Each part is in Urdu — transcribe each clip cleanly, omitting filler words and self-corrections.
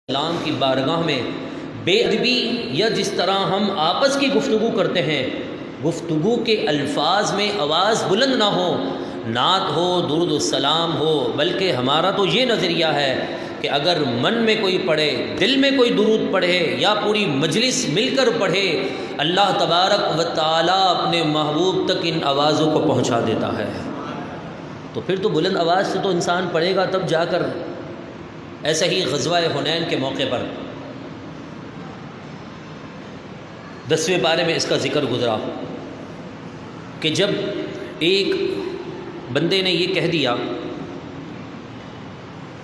السلام کی بارگاہ میں بے ادبی یا جس طرح ہم آپس کی گفتگو کرتے ہیں، گفتگو کے الفاظ میں آواز بلند نہ ہو، نعت ہو، درود السلام ہو، بلکہ ہمارا تو یہ نظریہ ہے کہ اگر من میں کوئی پڑھے، دل میں کوئی درود پڑھے یا پوری مجلس مل کر پڑھے، اللہ تبارک و تعالیٰ اپنے محبوب تک ان آوازوں کو پہنچا دیتا ہے۔ تو پھر تو بلند آواز سے تو انسان پڑھے گا تب جا کر۔ ایسا ہی غزوہ حنین کے موقع پر 10ویں پارے میں اس کا ذکر گزرا کہ جب ایک بندے نے یہ کہہ دیا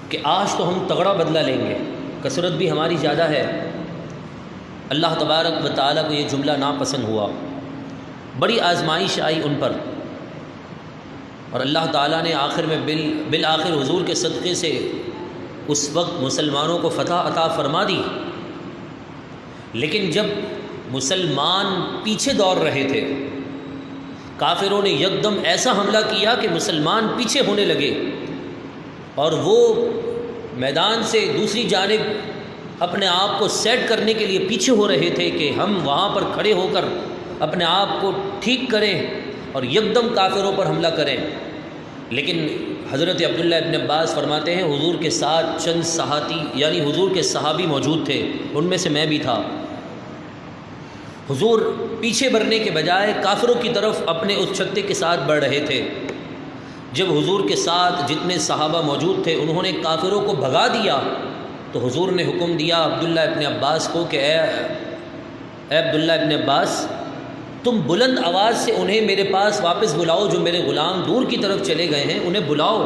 کہ آج تو ہم تگڑا بدلہ لیں گے، کثرت بھی ہماری زیادہ ہے، اللہ تبارک و تعالیٰ کو یہ جملہ ناپسند ہوا، بڑی آزمائش آئی ان پر، اور اللہ تعالیٰ نے آخر میں بالآخر حضور کے صدقے سے اس وقت مسلمانوں کو فتح عطا فرما دی۔ لیکن جب مسلمان پیچھے دوڑ رہے تھے، کافروں نے یکدم ایسا حملہ کیا کہ مسلمان پیچھے ہونے لگے، اور وہ میدان سے دوسری جانب اپنے آپ کو سیٹ کرنے کے لیے پیچھے ہو رہے تھے کہ ہم وہاں پر کھڑے ہو کر اپنے آپ کو ٹھیک کریں اور یکدم کافروں پر حملہ کریں۔ لیکن حضرت عبداللہ ابن عباس فرماتے ہیں حضور کے ساتھ چند صحابی یعنی حضور کے صحابی موجود تھے، ان میں سے میں بھی تھا۔ حضور پیچھے بڑھنے کے بجائے کافروں کی طرف اپنے اس چھتے کے ساتھ بڑھ رہے تھے۔ جب حضور کے ساتھ جتنے صحابہ موجود تھے انہوں نے کافروں کو بھگا دیا تو حضور نے حکم دیا عبداللہ ابن عباس کو کہ اے عبداللہ ابن عباس، تم بلند آواز سے انہیں میرے پاس واپس بلاؤ، جو میرے غلام دور کی طرف چلے گئے ہیں انہیں بلاؤ۔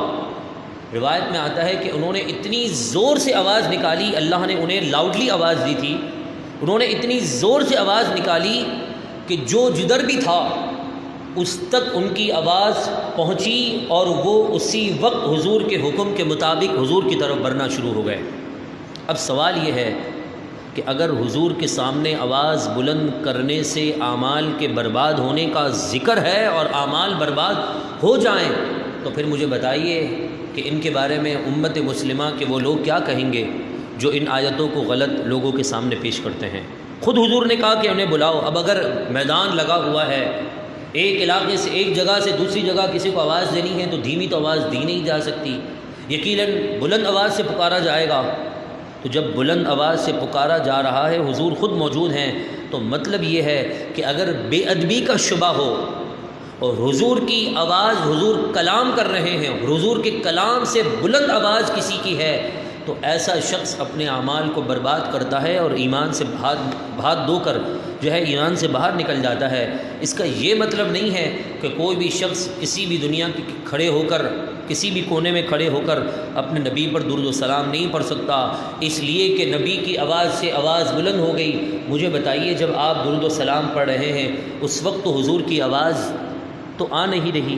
روایت میں آتا ہے کہ انہوں نے اتنی زور سے آواز نکالی، اللہ نے انہیں لاؤڈلی آواز دی تھی، انہوں نے اتنی زور سے آواز نکالی کہ جو جدھر بھی تھا اس تک ان کی آواز پہنچی، اور وہ اسی وقت حضور کے حکم کے مطابق حضور کی طرف بڑھنا شروع ہو گئے۔ اب سوال یہ ہے کہ اگر حضور کے سامنے آواز بلند کرنے سے اعمال کے برباد ہونے کا ذکر ہے اور اعمال برباد ہو جائیں، تو پھر مجھے بتائیے کہ ان کے بارے میں امت مسلمہ کے وہ لوگ کیا کہیں گے جو ان آیتوں کو غلط لوگوں کے سامنے پیش کرتے ہیں۔ خود حضور نے کہا کہ انہیں بلاؤ۔ اب اگر میدان لگا ہوا ہے، ایک علاقے سے ایک جگہ سے دوسری جگہ کسی کو آواز دینی ہے تو دھیمی تو آواز دی نہیں جا سکتی، یقیناً بلند آواز سے پکارا جائے گا۔ تو جب بلند آواز سے پکارا جا رہا ہے، حضور خود موجود ہیں، تو مطلب یہ ہے کہ اگر بے ادبی کا شبہ ہو اور حضور کی آواز، حضور کلام کر رہے ہیں، حضور کے کلام سے بلند آواز کسی کی ہے، تو ایسا شخص اپنے اعمال کو برباد کرتا ہے اور ایمان سے ہاتھ دھو کر جو ہے ایمان سے باہر نکل جاتا ہے۔ اس کا یہ مطلب نہیں ہے کہ کوئی بھی شخص کسی بھی دنیا کے کھڑے ہو کر، کسی بھی کونے میں کھڑے ہو کر اپنے نبی پر درود و سلام نہیں پڑھ سکتا اس لیے کہ نبی کی آواز سے آواز بلند ہو گئی۔ مجھے بتائیے جب آپ درود و سلام پڑھ رہے ہیں اس وقت تو حضور کی آواز تو آ نہیں رہی،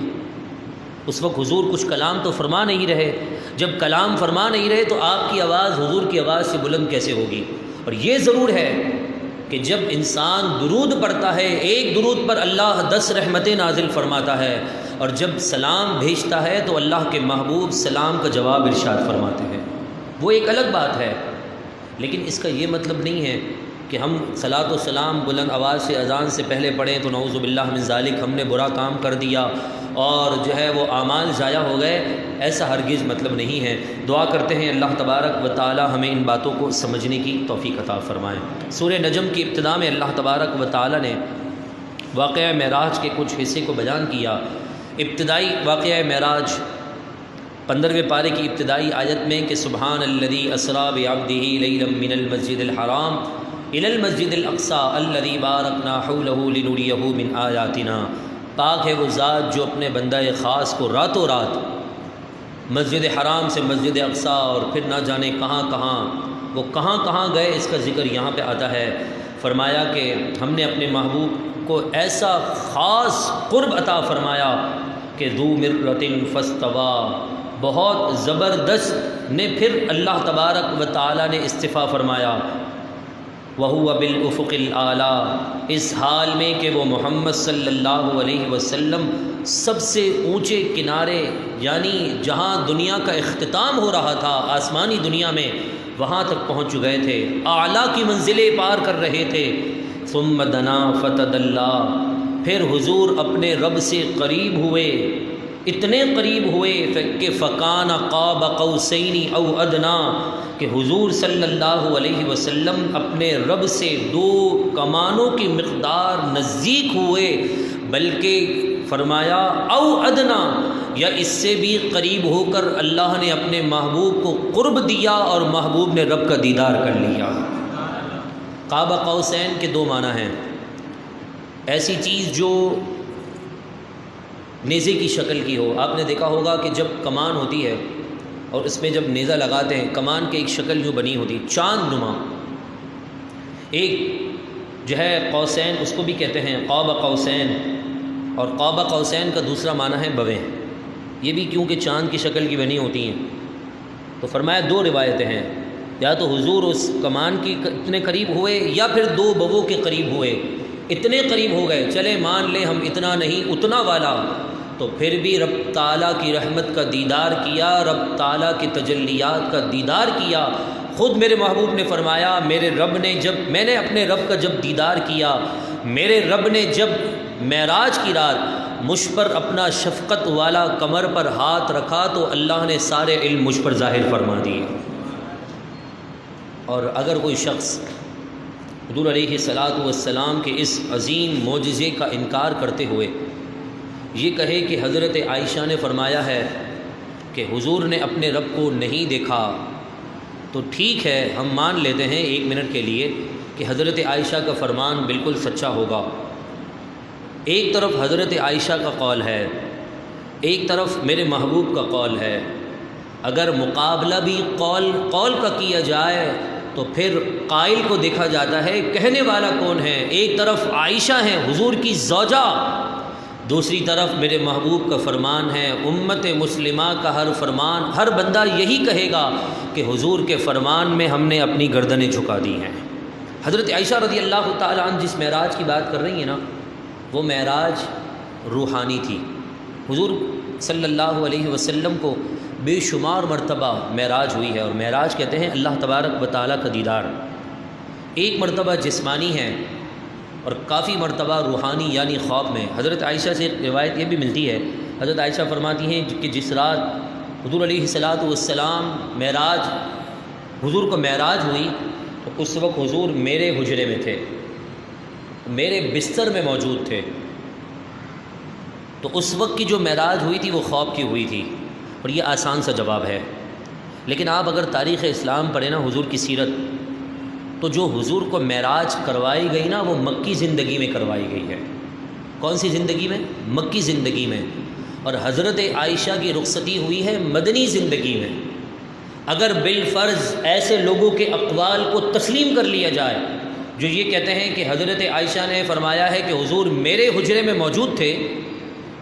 اس وقت حضور کچھ کلام تو فرما نہیں رہے۔ جب کلام فرما نہیں رہے تو آپ کی آواز حضور کی آواز سے بلند کیسے ہوگی؟ اور یہ ضرور ہے کہ جب انسان درود پڑھتا ہے، ایک درود پر اللہ 10 رحمتیں نازل فرماتا ہے، اور جب سلام بھیجتا ہے تو اللہ کے محبوب سلام کا جواب ارشاد فرماتے ہیں، وہ ایک الگ بات ہے۔ لیکن اس کا یہ مطلب نہیں ہے کہ ہم صلاۃ و سلام بلند آواز سے اذان سے پہلے پڑھیں تو نعوذ باللہ من ذالک ہم نے برا کام کر دیا اور جو ہے وہ اعمال ضائع ہو گئے، ایسا ہرگز مطلب نہیں ہے۔ دعا کرتے ہیں اللہ تبارک و تعالی ہمیں ان باتوں کو سمجھنے کی توفیق عطا فرمائیں۔ سورہ نجم کی ابتدا میں اللہ تبارک و تعالی نے واقعہ معراج کے کچھ حصے کو بیان کیا۔ ابتدائی واقعہ معراج 15ویں پارے کی ابتدائی آیت میں کہ سبحان الذی اسریٰ بعبدہ لیلا من المسجد الحرام الی المسجد الاقصی الذی بارکنا حولہ لنریہ من آیاتنا، پاک ہے وہ ذات جو اپنے بندہ خاص کو راتوں رات مسجد حرام سے مسجد اقصی اور پھر نہ جانے کہاں کہاں گئے، اس کا ذکر یہاں پہ آتا ہے۔ فرمایا کہ ہم نے اپنے محبوب کو ایسا خاص قرب عطا فرمایا کہ ذو مرۃ فاستویٰ، بہت زبردست نے پھر اللہ تبارک و تعالی نے استفا فرمایا۔ وَهُوَ بِالْأُفُقِ الْأَعْلَىٰ، اس حال میں کہ وہ محمد صلی اللہ علیہ وسلم سب سے اونچے کنارے، یعنی جہاں دنیا کا اختتام ہو رہا تھا آسمانی دنیا میں، وہاں تک پہنچ گئے تھے، اعلیٰ کی منزلیں پار کر رہے تھے۔ ثم دنا فتدلی، پھر حضور اپنے رب سے قریب ہوئے، اتنے قریب ہوئے کہ فکان قاب قوسین او ادنا، کہ حضور صلی اللہ علیہ وسلم اپنے رب سے 2 کمانوں کی مقدار نزدیک ہوئے، بلکہ فرمایا او ادنا، یا اس سے بھی قریب ہو کر اللہ نے اپنے محبوب کو قرب دیا اور محبوب نے رب کا دیدار کر لیا۔ قاب قوسین کے 2 معنی ہیں، ایسی چیز جو نیزے کی شکل کی ہو۔ آپ نے دیکھا ہوگا کہ جب کمان ہوتی ہے اور اس میں جب نیزہ لگاتے ہیں، کمان کی ایک شکل جو بنی ہوتی ہے چاند نما، ایک جو ہے قوسین اس کو بھی کہتے ہیں قاب قوسین، اور قاب قوسین کا دوسرا معنی ہے بویں، یہ بھی کیونکہ چاند کی شکل کی بنی ہوتی ہیں۔ تو فرمایا 2 روایتیں ہیں، یا تو حضور اس کمان کی اتنے قریب ہوئے یا پھر 2 بووں کے قریب ہوئے، اتنے قریب ہو گئے، چلے مان لیں ہم اتنا نہیں اتنا والا، تو پھر بھی رب تعالیٰ کی رحمت کا دیدار کیا، رب تعالیٰ کی تجلیات کا دیدار کیا۔ خود میرے محبوب نے فرمایا میرے رب نے میں نے اپنے رب کا جب دیدار کیا، میرے رب نے جب معراج کی رات مجھ پر اپنا شفقت والا کمر پر ہاتھ رکھا تو اللہ نے سارے علم مجھ پر ظاہر فرما دیے۔ اور اگر کوئی شخص حضور علیہ السلام کے اس عظیم معجزے کا انکار کرتے ہوئے یہ کہے کہ حضرت عائشہ نے فرمایا ہے کہ حضور نے اپنے رب کو نہیں دیکھا، تو ٹھیک ہے ہم مان لیتے ہیں 1 منٹ کے لیے کہ حضرت عائشہ کا فرمان بالکل سچا ہوگا۔ ایک طرف حضرت عائشہ کا قول ہے، ایک طرف میرے محبوب کا قول ہے، اگر مقابلہ بھی قول کا کیا جائے تو پھر قائل کو دیکھا جاتا ہے کہنے والا کون ہے۔ ایک طرف عائشہ ہیں حضور کی زوجہ، دوسری طرف میرے محبوب کا فرمان ہے، امت مسلمہ کا ہر فرمان، ہر بندہ یہی کہے گا کہ حضور کے فرمان میں ہم نے اپنی گردنیں جھکا دی ہیں۔ حضرت عائشہ رضی اللہ تعالیٰ عنہ جس معراج کی بات کر رہی ہیں نا، وہ معراج روحانی تھی۔ حضور صلی اللہ علیہ وسلم کو بے شمار مرتبہ معراج ہوئی ہے، اور معراج کہتے ہیں اللہ تبارک و تعالیٰ کا دیدار۔ ایک مرتبہ جسمانی ہے اور کافی مرتبہ روحانی یعنی خواب میں۔ حضرت عائشہ سے روایت یہ بھی ملتی ہے، حضرت عائشہ فرماتی ہیں کہ جس رات حضور علیہ السلام معراج حضور کو معراج ہوئی تو اس وقت حضور میرے حجرے میں تھے، میرے بستر میں موجود تھے، تو اس وقت کی جو معراج ہوئی تھی وہ خواب کی ہوئی تھی۔ اور یہ آسان سا جواب ہے، لیکن آپ اگر تاریخ اسلام پڑھیں نا، حضور کی سیرت، تو جو حضور کو معراج کروائی گئی نا وہ مکی زندگی میں کروائی گئی ہے۔ کون سی زندگی میں؟ مکی زندگی میں۔ اور حضرت عائشہ کی رخصتی ہوئی ہے مدنی زندگی میں۔ اگر بالفرض ایسے لوگوں کے اقوال کو تسلیم کر لیا جائے جو یہ کہتے ہیں کہ حضرت عائشہ نے فرمایا ہے کہ حضور میرے حجرے میں موجود تھے،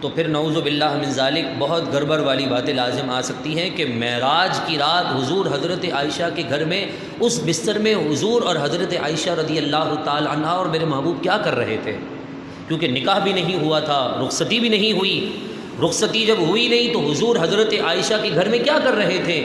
تو پھر نعوذ باللہ من ذالک بہت گڑبڑ والی باتیں لازم آ سکتی ہیں کہ معراج کی رات حضور حضرت عائشہ کے گھر میں اس بستر میں حضور اور حضرت عائشہ رضی اللہ تعالی عنہ اور میرے محبوب کیا کر رہے تھے، کیونکہ نکاح بھی نہیں ہوا تھا، رخصتی بھی نہیں ہوئی۔ رخصتی جب ہوئی نہیں تو حضور حضرت عائشہ کے گھر میں کیا کر رہے تھے؟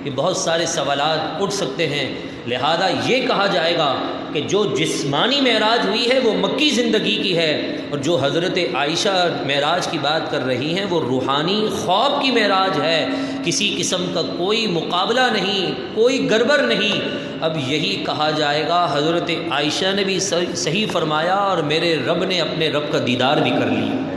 یہ بہت سارے سوالات اٹھ سکتے ہیں، لہذا یہ کہا جائے گا کہ جو جسمانی معراج ہوئی ہے وہ مکی زندگی کی ہے، اور جو حضرت عائشہ معراج کی بات کر رہی ہیں وہ روحانی خواب کی معراج ہے۔ کسی قسم کا کوئی مقابلہ نہیں، کوئی گڑبڑ نہیں۔ اب یہی کہا جائے گا حضرت عائشہ نے بھی صحیح فرمایا اور میرے رب نے اپنے رب کا دیدار بھی کر لیا ہے۔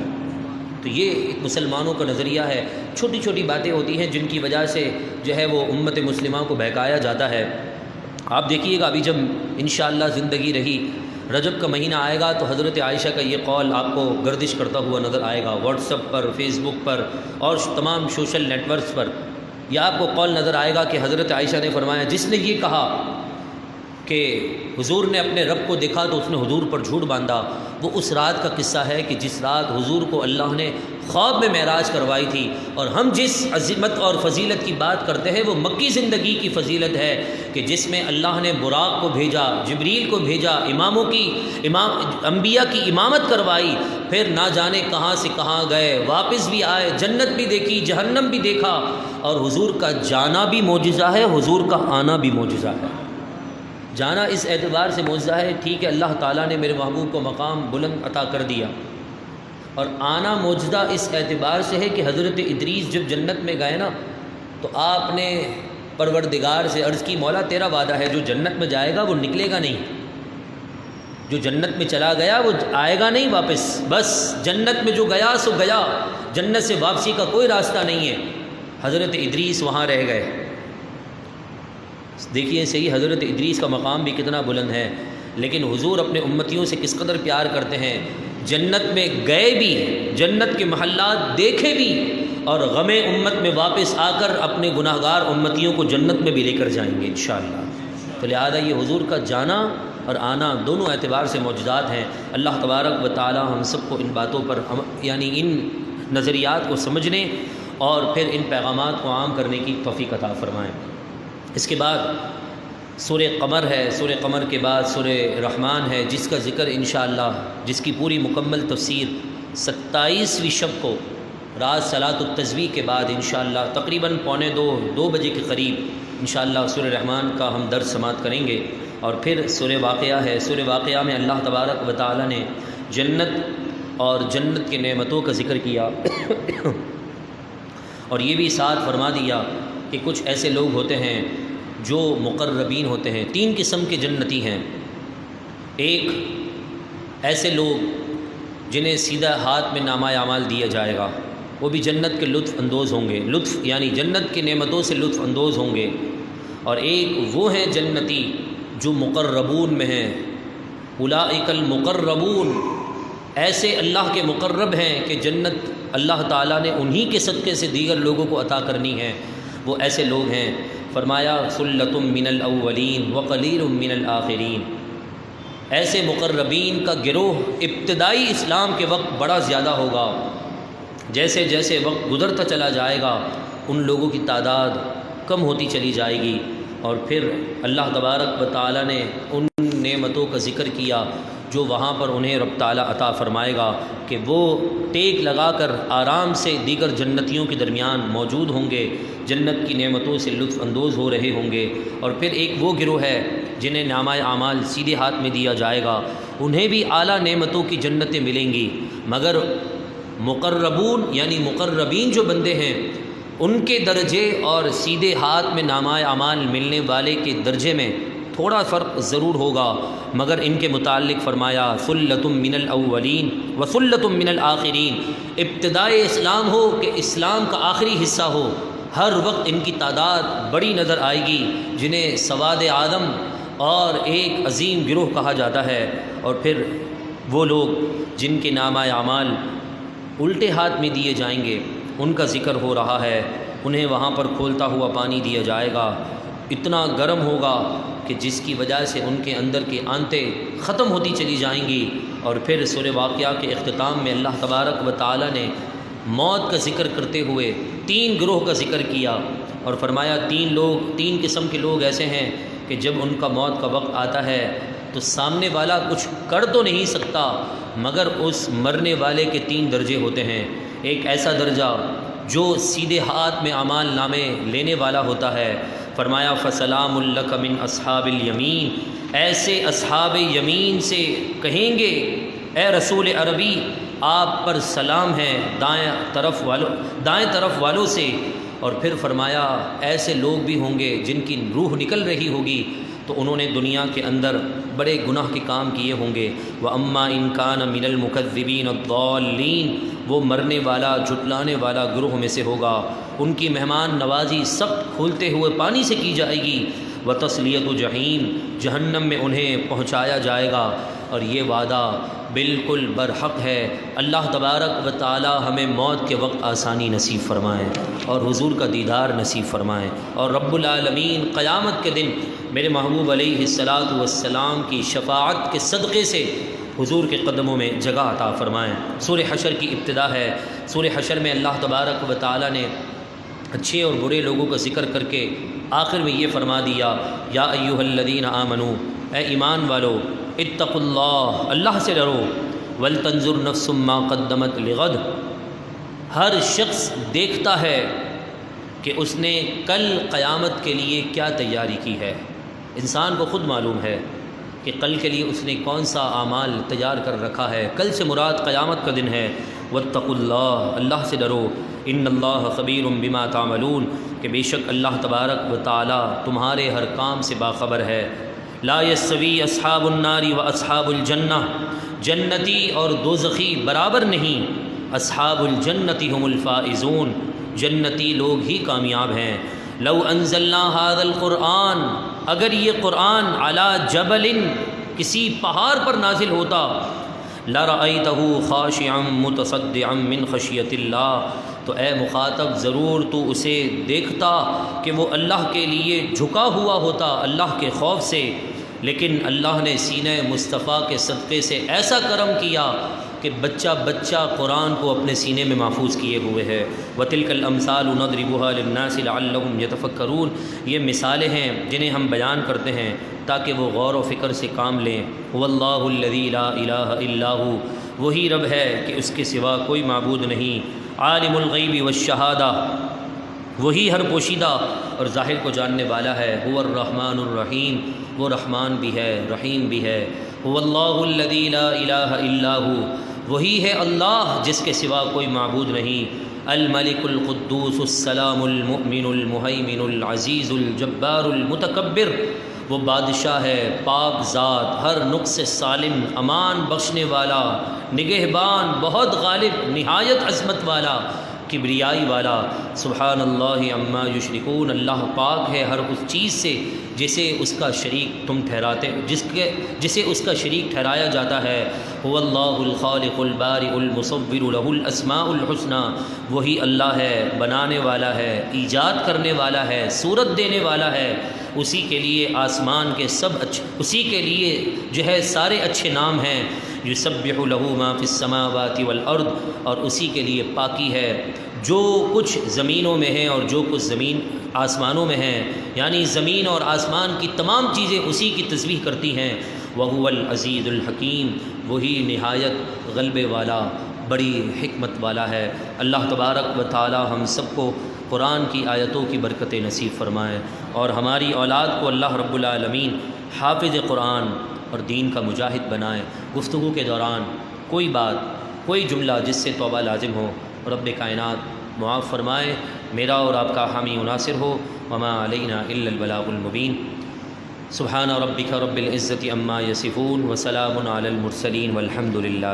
تو یہ ایک مسلمانوں کا نظریہ ہے۔ چھوٹی چھوٹی باتیں ہوتی ہیں جن کی وجہ سے جو ہے وہ امت مسلمہ کو بہکایا جاتا ہے۔ آپ دیکھیے گا ابھی جب انشاءاللہ زندگی رہی رجب کا مہینہ آئے گا تو حضرت عائشہ کا یہ قول آپ کو گردش کرتا ہوا نظر آئے گا، واٹس ایپ پر، فیس بک پر اور تمام سوشل نیٹ ورکس پر۔ یہ آپ کو قول نظر آئے گا کہ حضرت عائشہ نے فرمایا جس نے یہ کہا کہ حضور نے اپنے رب کو دیکھا تو اس نے حضور پر جھوٹ باندھا۔ وہ اس رات کا قصہ ہے کہ جس رات حضور کو اللہ نے خواب میں معراج کروائی تھی۔ اور ہم جس عظمت اور فضیلت کی بات کرتے ہیں وہ مکی زندگی کی فضیلت ہے کہ جس میں اللہ نے براق کو بھیجا، جبریل کو بھیجا، انبیاء کی امامت کروائی، پھر نہ جانے کہاں سے کہاں گئے، واپس بھی آئے، جنت بھی دیکھی، جہنم بھی دیکھا۔ اور حضور کا جانا بھی معجزہ ہے، حضور کا آنا بھی معجزہ ہے۔ جانا اس اعتبار سے معجزہ ہے، ٹھیک ہے اللہ تعالیٰ نے میرے محبوب کو مقام بلند عطا کر دیا، اور آنا معجزہ اس اعتبار سے ہے کہ حضرت ادریس جب جنت میں گئے نا تو آپ نے پروردگار سے عرض کی مولا تیرا وعدہ ہے جو جنت میں جائے گا وہ نکلے گا نہیں، جو جنت میں چلا گیا وہ آئے گا نہیں واپس، بس جنت میں جو گیا سو گیا، جنت سے واپسی کا کوئی راستہ نہیں ہے۔ حضرت ادریس وہاں رہ گئے۔ دیکھیے صحیح حضرت ادریس کا مقام بھی کتنا بلند ہے، لیکن حضور اپنے امتیوں سے کس قدر پیار کرتے ہیں، جنت میں گئے بھی، جنت کے محلات دیکھے بھی، اور غم امت میں واپس آ کر اپنے گناہگار امتیوں کو جنت میں بھی لے کر جائیں گے انشاءاللہ۔ تو لہذا یہ حضور کا جانا اور آنا دونوں اعتبار سے معجزات ہیں۔ اللہ تبارک و تعالی ہم سب کو ان باتوں پر یعنی ان نظریات کو سمجھنے اور پھر ان پیغامات کو عام کرنے کی توفیق عطا فرمائیں۔ اس کے بعد سورہ قمر ہے، سورہ قمر کے بعد سورہ رحمان ہے، جس کا ذکر انشاءاللہ، جس کی پوری مکمل تفسیر 27ویں شب کو رات صلاۃ التسبیح کے بعد انشاءاللہ تقریباً 1:45-2 بجے کے قریب انشاءاللہ سورہ رحمان کا ہم درس سماعت کریں گے۔ اور پھر سورہ واقعہ ہے، سورہ واقعہ میں اللہ تبارک و تعالی نے جنت اور جنت کے نعمتوں کا ذکر کیا اور یہ بھی ساتھ فرما دیا کہ کچھ ایسے لوگ ہوتے ہیں جو مقربین ہوتے ہیں۔ 3 قسم کے جنتی ہیں۔ ایک ایسے لوگ جنہیں سیدھا ہاتھ میں نامہ اعمال دیا جائے گا، وہ بھی جنت کے لطف اندوز ہوں گے، لطف یعنی جنت کی نعمتوں سے لطف اندوز ہوں گے۔ اور ایک وہ ہیں جنتی جو مقربون میں ہیں، اولئک المقربون، ایسے اللہ کے مقرب ہیں کہ جنت اللہ تعالیٰ نے انہی کے صدقے سے دیگر لوگوں کو عطا کرنی ہے، وہ ایسے لوگ ہیں۔ فرمایا ثلۃ من الاولین وقلیل من الآخرین، ایسے مقربین کا گروہ ابتدائی اسلام کے وقت بڑا زیادہ ہوگا، جیسے جیسے وقت گزرتا چلا جائے گا ان لوگوں کی تعداد کم ہوتی چلی جائے گی۔ اور پھر اللہ تبارک و تعالی نے ان نعمتوں کا ذکر کیا جو وہاں پر انہیں رب تعالیٰ عطا فرمائے گا کہ وہ ٹیک لگا کر آرام سے دیگر جنتیوں کے درمیان موجود ہوں گے، جنت کی نعمتوں سے لطف اندوز ہو رہے ہوں گے۔ اور پھر ایک وہ گروہ ہے جنہیں نامہ اعمال سیدھے ہاتھ میں دیا جائے گا، انہیں بھی اعلیٰ نعمتوں کی جنتیں ملیں گی، مگر مقربون یعنی مقربین جو بندے ہیں ان کے درجے اور سیدھے ہاتھ میں نامہ اعمال ملنے والے کے درجے میں تھوڑا فرق ضرور ہوگا، مگر ان کے متعلق فرمایا ثلۃ من الاولین وثلۃ من الآخرین، ابتدائے اسلام ہو کہ اسلام کا آخری حصہ ہو، ہر وقت ان کی تعداد بڑی نظر آئے گی، جنہیں سواد آدم اور ایک عظیم گروہ کہا جاتا ہے۔ اور پھر وہ لوگ جن کے نامہ اعمال الٹے ہاتھ میں دیے جائیں گے ان کا ذکر ہو رہا ہے، انہیں وہاں پر کھولتا ہوا پانی دیا جائے گا، اتنا گرم ہوگا کہ جس کی وجہ سے ان کے اندر کی آنتیں ختم ہوتی چلی جائیں گی۔ اور پھر سورہ واقعہ کے اختتام میں اللہ تبارک و تعالی نے موت کا ذکر کرتے ہوئے 3 گروہ کا ذکر کیا اور فرمایا 3 قسم کے لوگ ایسے ہیں کہ جب ان کا موت کا وقت آتا ہے تو سامنے والا کچھ کر تو نہیں سکتا، مگر اس مرنے والے کے 3 درجے ہوتے ہیں۔ ایک ایسا درجہ جو سیدھے ہاتھ میں اعمال نامے لینے والا ہوتا ہے، فرمایا فسلام لک من اصحاب الیمین، ایسے اصحاب یمین سے کہیں گے اے رسول عربی آپ پر سلام ہے دائیں طرف والوں سے۔ اور پھر فرمایا ایسے لوگ بھی ہوں گے جن کی روح نکل رہی ہوگی تو انہوں نے دنیا کے اندر بڑے گناہ کے کام کیے ہوں گے۔ وَأَمَّا إِن كَانَ مِنَ الْمُكَذِّبِينَ الضَّالِّينَ، وہ مرنے والا جھٹلانے والا گروہ میں سے ہوگا، ان کی مہمان نوازی سخت کھولتے ہوئے پانی سے کی جائے گی۔ وَتَصْلِيَةُ جَحِيمٍ، جہنم میں انہیں پہنچایا جائے گا۔ اور یہ وعدہ بالکل برحق ہے۔ اللہ تبارک و تعالی ہمیں موت کے وقت آسانی نصیب فرمائیں اور حضور کا دیدار نصیب فرمائیں، اور رب العالمین قیامت کے دن میرے محبوب علیہ الصلاۃ والسلام کی شفاعت کے صدقے سے حضور کے قدموں میں جگہ عطا فرمائیں۔ سورہ حشر کی ابتدا ہے۔ سورہ حشر میں اللہ تبارک و تعالیٰ نے اچھے اور برے لوگوں کا ذکر کر کے آخر میں یہ فرما دیا، یا ایھا الذین آمنو، اے ایمان والو، اتقوا اللہ، اللہ سے ڈرو، ولتنظر نفس ما قدمت لغد، ہر شخص دیکھتا ہے کہ اس نے کل قیامت کے لیے کیا تیاری کی ہے۔ انسان کو خود معلوم ہے کہ کل کے لیے اس نے کون سا اعمال تیار کر رکھا ہے۔ کل سے مراد قیامت کا دن ہے۔ واتقوا اللہ، اللہ سے ڈرو، ان اللہ خبیر بما تعملون، کہ بے شک اللہ تبارک و تعالی تمہارے ہر کام سے باخبر ہے۔ لا یستوی اصحاب النار و اصحاب الجنہ، جنتی اور دوزخی برابر نہیں۔ اصحاب الجنتی هم الفائزون، جنتی لوگ ہی کامیاب ہیں۔ لو انزلنا هذا القرآن، اگر یہ قرآن علی جبل، کسی پہاڑ پر نازل ہوتا، لرأیتہ خاشعا متصدعا من خشیۃ اللہ، تو اے مخاطب ضرور تو اسے دیکھتا کہ وہ اللہ کے لیے جھکا ہوا ہوتا اللہ کے خوف سے۔ لیکن اللہ نے سینہ مصطفیٰ کے صدقے سے ایسا کرم کیا کہ بچہ بچہ قرآن کو اپنے سینے میں محفوظ کیے ہوئے ہے۔ وَتِلْكَ الْأَمْثَالُ نَضْرِبُهَا لِلنَّاسِ لَعَلَّهُمْ يَتَفَكَّرُونَ، یہ مثالیں ہیں جنہیں ہم بیان کرتے ہیں تاکہ وہ غور و فکر سے کام لیں۔ وَاللَّهُ الَّذِي لَا إِلَٰهَ إِلَّا هُوَ، وہی رب ہے کہ اس کے سوا کوئی معبود نہیں۔ عالم الغیب والشہادہ، وہی ہر پوشیدہ اور ظاہر کو جاننے والا ہے۔ هو الرحمن الرحیم، وہ رحمان بھی ہے رحیم بھی ہے۔ هو اللہ الذی لا الہ الا ہو، وہی ہے اللہ جس کے سوا کوئی معبود نہیں۔ الملک القدوس السلام المؤمن المہیمن العزیز الجبار المتکبر، وہ بادشاہ ہے پاک ذات، ہر نقص سے سالم، امان بخشنے والا، نگہبان، بہت غالب، نہایت عظمت والا، کبریائی والا۔ سبحان اللہ عما یشرکون، اللہ پاک ہے ہر اس چیز سے جسے اس کا شریک تم ٹھہراتے، جسے اس کا شریک ٹھہرایا جاتا ہے۔ هو اللہ الخالق البارئ المصور له الاسماء الحسنى، وہی اللہ ہے، بنانے والا ہے، ایجاد کرنے والا ہے، صورت دینے والا ہے۔ اسی کے لیے آسمان کے سب اسی کے لیے جو ہے سارے اچھے نام ہیں۔ یسبح له ما فی السماوات والارض، اور اسی کے لیے پاکی ہے جو کچھ زمینوں میں ہے اور جو کچھ زمین آسمانوں میں ہیں، یعنی زمین اور آسمان کی تمام چیزیں اسی کی تسبیح کرتی ہیں۔ وَهُوَ الْعَزِيزُ الْحَكِيمُ، وہی نہایت غلبے والا، بڑی حکمت والا ہے۔ اللہ تبارک و تعالی ہم سب کو قرآن کی آیتوں کی برکتیں نصیب فرمائیں، اور ہماری اولاد کو اللہ رب العالمین حافظ قرآن اور دین کا مجاہد بنائیں۔ گفتگو کے دوران کوئی بات، کوئی جملہ جس سے توبہ لازم ہو، رب کائنات معاف فرمائے، میرا اور آپ کا حامی و ناصر ہو۔ وما علینا الا البلاغ المبین۔ سبحان ربک رب العزت عما یصفون، وسلام علی المرسلین، والحمد للہ۔